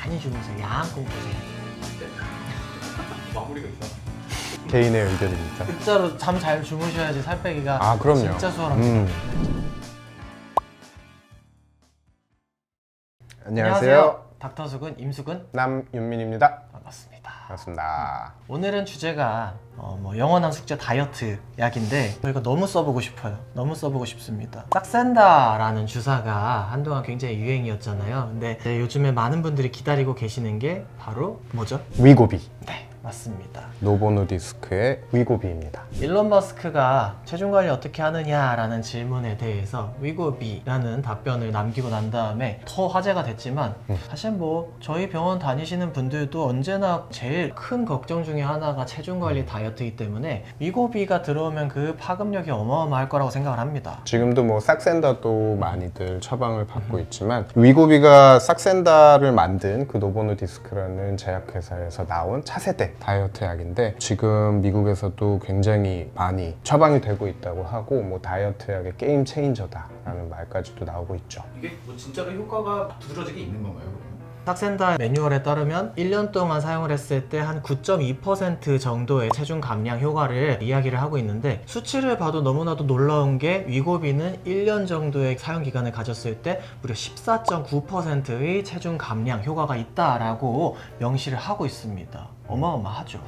많이 주무세요. 양껏 보세요. 마무리가 있어. 개인의 의견입니다. 진짜로 잠 잘 주무셔야지 살 빼기가 아, 그럼요. 진짜 수월합니다. 안녕하세요. 닥터숙은 임숙은 남윤민입니다. 반갑습니다. 반갑습니다. 오늘은 주제가 영원한 숙제 다이어트 약인데 저희가 너무 써보고 싶어요. 너무 써보고 싶습니다. 싹센다라는 주사가 한동안 굉장히 유행이었잖아요. 근데 이제 요즘에 많은 분들이 기다리고 계시는 게 바로 뭐죠? 위고비. 네, 맞습니다. 노보노디스크의 위고비입니다. 일론 머스크가 체중 관리 어떻게 하느냐라는 질문에 대해서 위고비라는 답변을 남기고 난 다음에 더 화제가 됐지만 사실 뭐 저희 병원 다니시는 분들도 언제나 제일 큰 걱정 중에 하나가 체중 관리 다이어트이기 때문에 위고비가 들어오면 그 파급력이 어마어마할 거라고 생각을 합니다. 지금도 뭐 싹센다도 많이들 처방을 받고 있지만 위고비가 싹센다를 만든 그 노보노디스크라는 제약회사에서 나온 차세대 다이어트 약인데 지금 미국에서도 굉장히 많이 처방이 되고 있다고 하고 뭐 다이어트 약의 게임 체인저다라는 말까지도 나오고 있죠. 이게 뭐 진짜로 효과가 두드러지게 있는 건가요? 그러면? 싹센다 매뉴얼에 따르면 1년 동안 사용을 했을 때 한 9.2% 정도의 체중 감량 효과를 이야기를 하고 있는데 수치를 봐도 너무나도 놀라운 게 위고비는 1년 정도의 사용 기간을 가졌을 때 무려 14.9%의 체중 감량 효과가 있다라고 명시를 하고 있습니다. 어마어마하죠.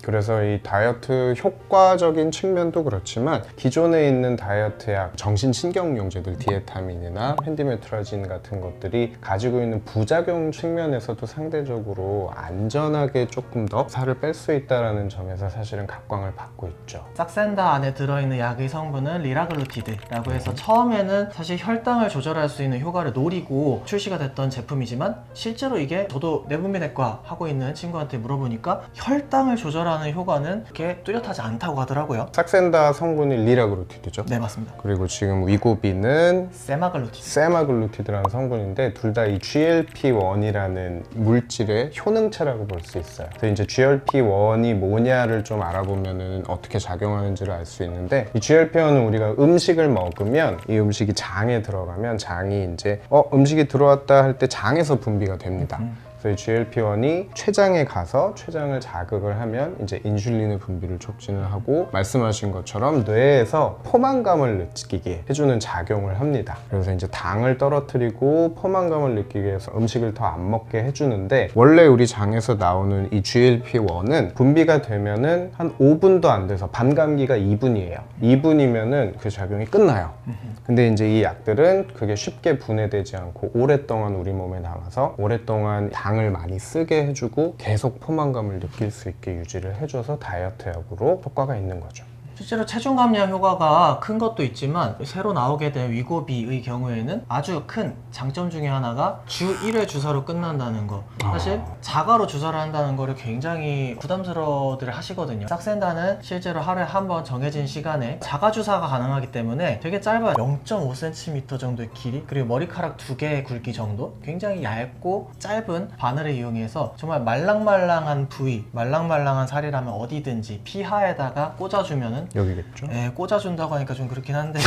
그래서 이 다이어트 효과적인 측면도 그렇지만 기존에 있는 다이어트 약, 정신신경용제들 디에타민이나 펜디메트라진 같은 것들이 가지고 있는 부작용 측면에서도 상대적으로 안전하게 조금 더 살을 뺄 수 있다는 점에서 사실은 각광을 받고 있죠. 싹센다 안에 들어있는 약의 성분은 리라글루티드라고 해서 처음에는 사실 혈당을 조절할 수 있는 효과를 노리고 출시가 됐던 제품이지만 실제로 이게 저도 내분비내과 하고 있는 친구한테 물어보니까 혈당을 조절하는 효과는 그렇게 뚜렷하지 않다고 하더라고요. 싹센다 성분이 리라글루티드죠. 네, 맞습니다. 그리고 지금 위고비는 세마글루티드. 세마글루티드라는 성분인데 둘 다 이 GLP-1이라는 물질의 효능체라고 볼 수 있어요. 그래서 이제 GLP-1이 뭐냐를 좀 알아보면은 어떻게 작용하는지를 알 수 있는데 이 GLP-1은 우리가 음식을 먹으면 이 음식이 장에 들어가면 장이 이제 음식이 들어왔다 할 때 장에서 분비가 됩니다. 그래서 이 GLP-1이 췌장에 가서 췌장을 자극을 하면 이제 인슐린의 분비를 촉진을 하고 말씀하신 것처럼 뇌에서 포만감을 느끼게 해주는 작용을 합니다. 그래서 이제 당을 떨어뜨리고 포만감을 느끼게 해서 음식을 더 안 먹게 해주는데 원래 우리 장에서 나오는 이 GLP-1은 분비가 되면은 한 5분도 안 돼서 반감기가 2분이에요. 2분이면은 그 작용이 끝나요. 근데 이제 이 약들은 그게 쉽게 분해되지 않고 오랫동안 우리 몸에 남아서 오랫동안 당을 많이 쓰게 해주고 계속 포만감을 느낄 수 있게 유지를 해줘서 다이어트 약으로 효과가 있는 거죠. 실제로 체중 감량 효과가 큰 것도 있지만 새로 나오게 된 위고비의 경우에는 아주 큰 장점 중에 하나가 주 1회 주사로 끝난다는 거. 사실 자가로 주사를 한다는 거를 굉장히 부담스러워들 하시거든요. 싹센다는 실제로 하루에 한 번 정해진 시간에 자가 주사가 가능하기 때문에 되게 짧아요. 0.5cm 정도의 길이, 그리고 머리카락 2개의 굵기 정도, 굉장히 얇고 짧은 바늘을 이용해서 정말 말랑말랑한 부위, 말랑말랑한 살이라면 어디든지 피하에다가 꽂아주면은 여기겠죠? 네, 꽂아준다고 하니까 좀 그렇긴 한데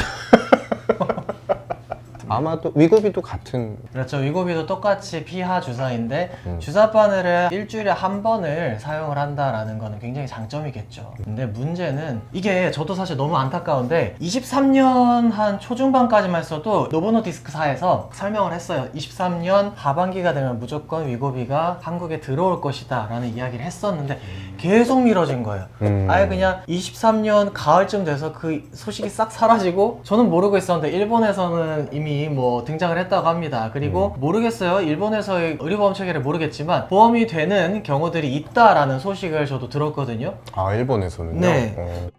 아마도 위고비도 같은. 그렇죠. 위고비도 똑같이 피하 주사인데 주사 바늘을 일주일에 한 번을 사용을 한다라는 거는 굉장히 장점이겠죠. 근데 문제는 이게 저도 사실 너무 안타까운데 23년 한 초중반까지만 했어도 노보노디스크사에서 설명을 했어요. 23년 하반기가 되면 무조건 위고비가 한국에 들어올 것이다 라는 이야기를 했었는데 계속 미뤄진 거예요. 아예 그냥 23년 가을쯤 돼서 그 소식이 싹 사라지고 저는 모르고 있었는데 일본에서는 이미 뭐 등장을 했다고 합니다. 그리고 모르겠어요. 일본에서의 의료보험 체계를 모르겠지만 보험이 되는 경우들이 있다라는 소식을 저도 들었거든요. 아, 일본에서는요? 네.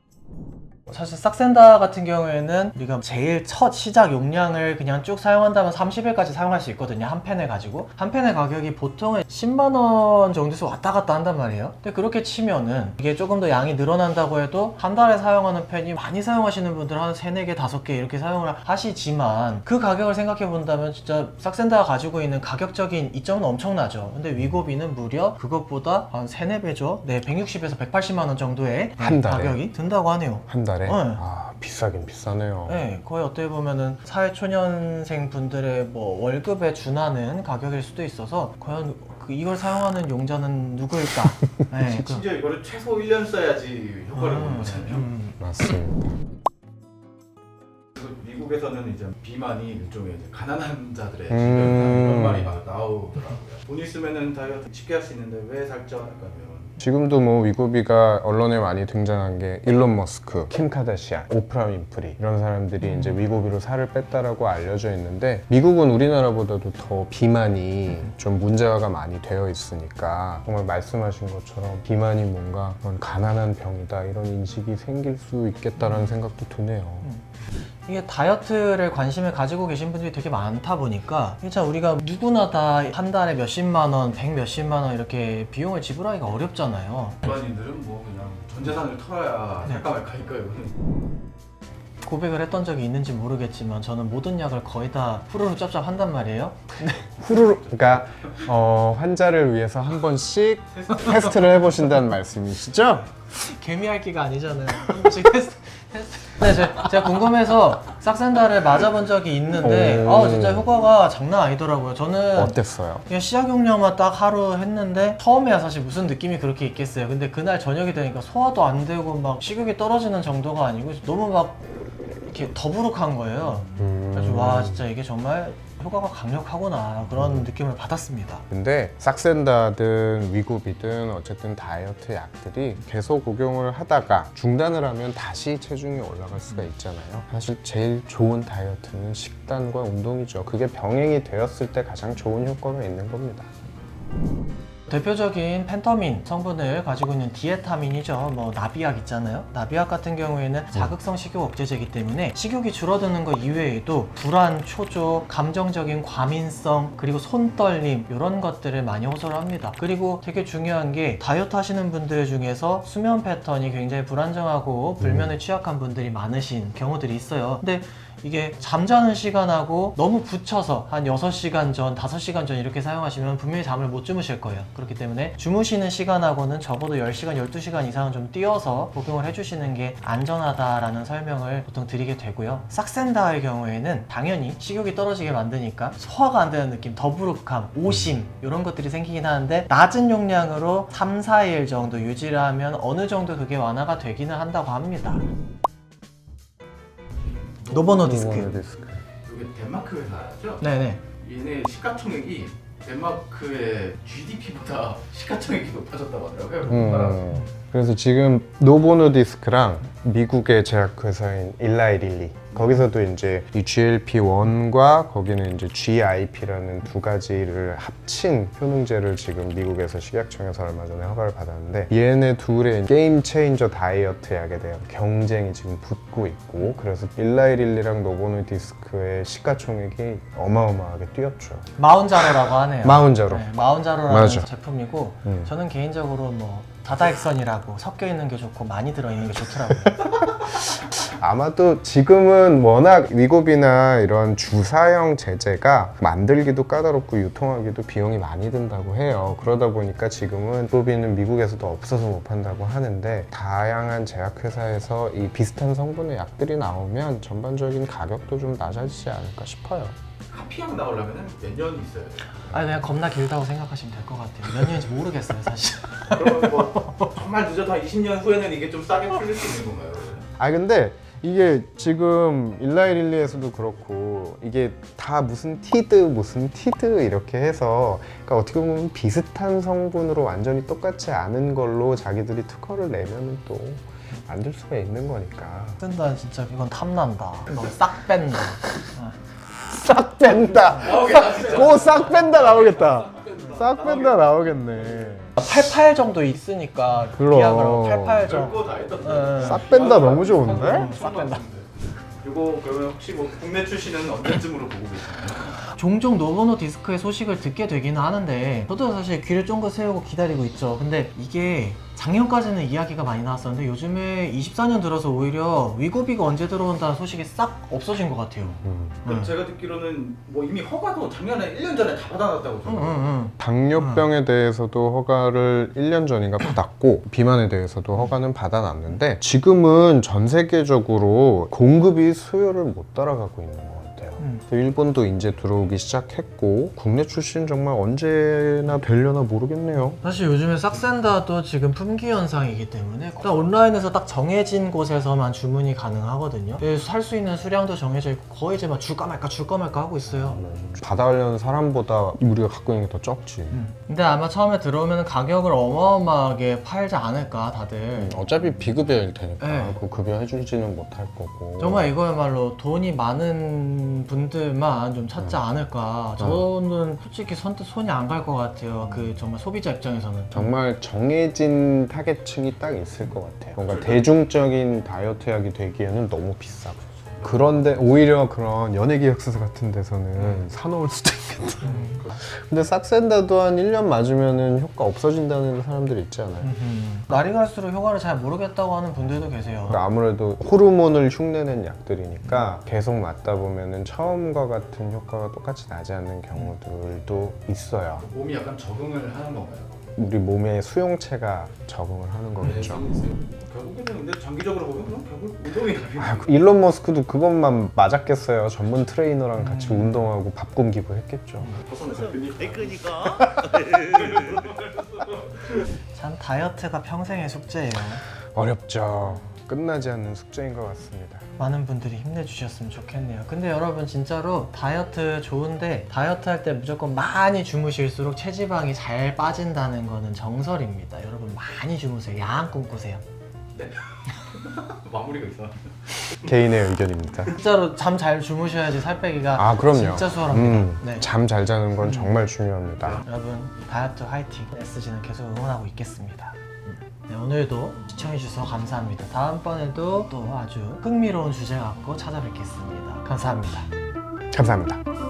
사실 싹센다 같은 경우에는 우리가 제일 첫 시작 용량을 그냥 쭉 사용한다면 30일까지 사용할 수 있거든요. 한 펜을 가지고. 한 펜의 가격이 보통은 10만원 정도에서 왔다 갔다 한단 말이에요. 근데 그렇게 치면은 이게 조금 더 양이 늘어난다고 해도 한 달에 사용하는 펜이 많이 사용하시는 분들은 한 3, 4개, 5개 이렇게 사용을 하시지만 그 가격을 생각해 본다면 진짜 싹센다가 가지고 있는 가격적인 이점은 엄청나죠. 근데 위고비는 무려 그것보다 한 3, 4배죠. 네, 160에서 180만원 정도의 한 달에? 가격이 든다고 하네요. 한 달에? 네. 아, 비싸긴 비싸네요. 네, 거의 어떻게 보면은 사회초년생 분들의 뭐 월급에 준하는 가격일 수도 있어서 과연 이걸 사용하는 용자는 누구일까? 네, 심지어 이거를 최소 1년 써야지 효과를 보는 거잖아요. 맞습니다. 그리고 미국에서는 이제 비만이 일종의 이제 가난한 자들의 질병이다 이런 말이 막 나오더라고요. 돈 있으면은 다이어트 쉽게 할 수 있는데 왜 살쪄? 약간 이런. 지금도 뭐 위고비가 언론에 많이 등장한 게 일론 머스크, 킴 카다시안, 오프라 윈프리 이런 사람들이 이제 위고비로 살을 뺐다라고 알려져 있는데 미국은 우리나라보다도 더 비만이 좀 문제화가 많이 되어 있으니까 정말 말씀하신 것처럼 비만이 뭔가 그런 가난한 병이다 이런 인식이 생길 수 있겠다라는 생각도 드네요. 이게 다이어트를 관심을 가지고 계신 분들이 되게 많다 보니까 진짜 우리가 누구나 다 한 달에 몇십만 원, 백 몇십만 원 이렇게 비용을 지불하기가 어렵잖아요. 일반인들은 뭐 그냥 전 재산을 털어야 살까 말까니까 이거는. 고백을 했던 적이 있는지 모르겠지만 저는 모든 약을 거의 다 후루룩 짭짭 한단 말이에요. 그러니까 환자를 위해서 한 번씩 테스트를 해보신다는 말씀이시죠? 개미핥기가 아니잖아요. 한 번씩 테스트. 네, 제가 궁금해서 싹센다를 맞아본 적이 있는데 진짜 효과가 장난 아니더라고요. 저는 어땠어요? 그냥 시약용량만 딱 하루 했는데 처음에야 사실 무슨 느낌이 그렇게 있겠어요. 근데 그날 저녁이 되니까 소화도 안 되고 막 식욕이 떨어지는 정도가 아니고 너무 막 이렇게 더부룩한 거예요. 그래서 와 진짜 이게 정말 효과가 강력하구나 그런 느낌을 받았습니다. 근데 싹센다든 위고비든 어쨌든 다이어트 약들이 계속 복용을 하다가 중단을 하면 다시 체중이 올라갈 수가 있잖아요. 사실 제일 좋은 다이어트는 식단과 운동이죠. 그게 병행이 되었을 때 가장 좋은 효과가 있는 겁니다. 대표적인 펜터민 성분을 가지고 있는 디에타민이죠. 뭐 나비약 있잖아요. 나비약 같은 경우에는 자극성 식욕 억제제이기 때문에 식욕이 줄어드는 것 이외에도 불안, 초조, 감정적인 과민성, 그리고 손떨림 이런 것들을 많이 호소를 합니다. 그리고 되게 중요한 게 다이어트 하시는 분들 중에서 수면 패턴이 굉장히 불안정하고 불면에 취약한 분들이 많으신 경우들이 있어요. 근데 이게 잠자는 시간하고 너무 붙여서 한 6시간 전, 5시간 전 이렇게 사용하시면 분명히 잠을 못 주무실 거예요. 그렇기 때문에 주무시는 시간하고는 적어도 10시간, 12시간 이상은 좀 띄어서 복용을 해주시는 게 안전하다라는 설명을 보통 드리게 되고요. 싹센다의 경우에는 당연히 식욕이 떨어지게 만드니까 소화가 안 되는 느낌, 더부룩함, 오심 이런 것들이 생기긴 하는데 낮은 용량으로 3, 4일 정도 유지를 하면 어느 정도 그게 완화가 되기는 한다고 합니다. 노보노디스크. 이게 덴마크 회사죠? 네네. 얘네 시가총액이 덴마크의 GDP보다 시가총액이 높아졌다고 하더라고요. 그래서 지금 노보노디스크랑 미국의 제약회사인 일라이 릴리 거기서도 이제 이 GLP-1과 거기는 이제 GIP라는 두 가지를 합친 효능제를 지금 미국에서 식약청에서 얼마 전에 허가를 받았는데 얘네 둘의 게임 체인저 다이어트 약에 대한 경쟁이 지금 붙고 있고 그래서 일라이 릴리랑 노보노디스크의 시가총액이 어마어마하게 뛰었죠. 마운자로라고 하네요. 마운자로. 네, 마운자로라는 맞아. 제품이고 저는 개인적으로 뭐 다다익선이라고 섞여 있는 게 좋고 많이 들어 있는 게 좋더라고요. 아마도 지금은 워낙 위고비나 이런 주사형 제제가 만들기도 까다롭고 유통하기도 비용이 많이 든다고 해요. 그러다 보니까 지금은 위고비는 미국에서도 없어서 못 판다고 하는데 다양한 제약회사에서 이 비슷한 성분의 약들이 나오면 전반적인 가격도 좀 낮아지지 않을까 싶어요. 카피약 나오려면 몇 년 있어야 돼요? 아니 그냥 겁나 길다고 생각하시면 될 것 같아요. 몇 년인지 모르겠어요 사실. 그러면 뭐 정말 늦어도 한 20년 후에는 이게 좀 싸게 풀릴 수 있는 건가요? 근데 이게 지금 일라이 릴리에서도 그렇고 이게 다 무슨 티드 이렇게 해서 그러니까 어떻게 보면 비슷한 성분으로 완전히 똑같지 않은 걸로 자기들이 특허를 내면은 또 만들 수가 있는 거니까. 쓴다 진짜 이건 탐난다. 너 싹 뺀다. 싹 뺀다. 나오겠다 진짜. 싹 뺀다 나오겠다. 싹 뺀다 나오겠네. 88 정도 있으니까 그럼. 비약으로 88 정도. 별거 다 했던데. 싹 뺀다 너무 좋은데? 싹 뺀다. 이거 그러면 혹시 뭐 국내 출시는 언제쯤으로 보고 계시나요? 종종 노보노디스크의 소식을 듣게 되기는 하는데 저도 사실 귀를 쫑긋 세우고 기다리고 있죠. 근데 이게 작년까지는 이야기가 많이 나왔었는데 요즘에 24년 들어서 오히려 위고비가 언제 들어온다는 소식이 싹 없어진 것 같아요. 제가 듣기로는 뭐 이미 허가도 작년에 1년 전에 다 받아놨다고 들었어요. 당뇨병에 대해서도 허가를 1년 전인가 받았고 비만에 대해서도 허가는 받아놨는데 지금은 전 세계적으로 공급이 수요를 못 따라가고 있는 것 같아요. 일본도 이제 들어오기 시작했고 국내 출시는 정말 언제나 되려나 모르겠네요. 사실 요즘에 싹센다도 지금 품귀 현상이기 때문에 일단 온라인에서 딱 정해진 곳에서만 주문이 가능하거든요. 살 수 있는 수량도 정해져 있고 거의 이제 막 줄까 말까 하고 있어요. 받아가려는 사람보다 우리가 갖고 있는 게 더 적지. 근데 아마 처음에 들어오면 가격을 어마어마하게 팔지 않을까 다들. 어차피 비급여일 테니까 네. 그 급여 해주지는 못할 거고. 정말 이거야말로 돈이 많은 분들만 좀 찾지 않을까. 저는 솔직히 선뜻 손이 안 갈 것 같아요. 그 정말 소비자 입장에서는. 정말 정해진 타겟층이 딱 있을 것 같아요. 뭔가 대중적인 다이어트 약이 되기에는 너무 비싸고. 그런데 오히려 그런 연예기획사 같은 데서는 사놓을 수도 있겠다. 근데 싹센다도 한 1년 맞으면은 효과 없어진다는 사람들이 있지 않아요? 날이 갈수록 효과를 잘 모르겠다고 하는 분들도 계세요. 그러니까 아무래도 호르몬을 흉내낸 약들이니까 계속 맞다 보면은 처음과 같은 효과가 똑같이 나지 않는 경우들도 있어요. 몸이 약간 적응을 하는 건가요? 우리 몸의 수용체가 적응을 하는 거겠죠. 결국에는 근데 장기적으로 보면 그럼 결국 운동이 답이 아, 일론 머스크도 그것만 맞았겠어요. 전문 트레이너랑 같이 운동하고 밥 굶기고 했겠죠. 벗어나서 그니까. 참 다이어트가 평생의 숙제예요. 어렵죠. 끝나지 않는 숙제인 것 같습니다. 많은 분들이 힘내주셨으면 좋겠네요. 근데 여러분 진짜로 다이어트 좋은데 다이어트 할 때 무조건 많이 주무실수록 체지방이 잘 빠진다는 거는 정설입니다. 여러분 많이 주무세요. 야한 꿈 꾸세요. 네. 마무리가 있어. 개인의 의견입니다. 진짜로 잠 잘 주무셔야지 살 빼기가 아, 그럼요. 진짜 수월합니다. 네. 잠 잘 자는 건 정말 중요합니다. 여러분 다이어트 화이팅! SG는 계속 응원하고 있겠습니다. 네, 오늘도 시청해주셔서 감사합니다. 다음번에도 또 아주 흥미로운 주제 갖고 찾아뵙겠습니다. 감사합니다. 감사합니다.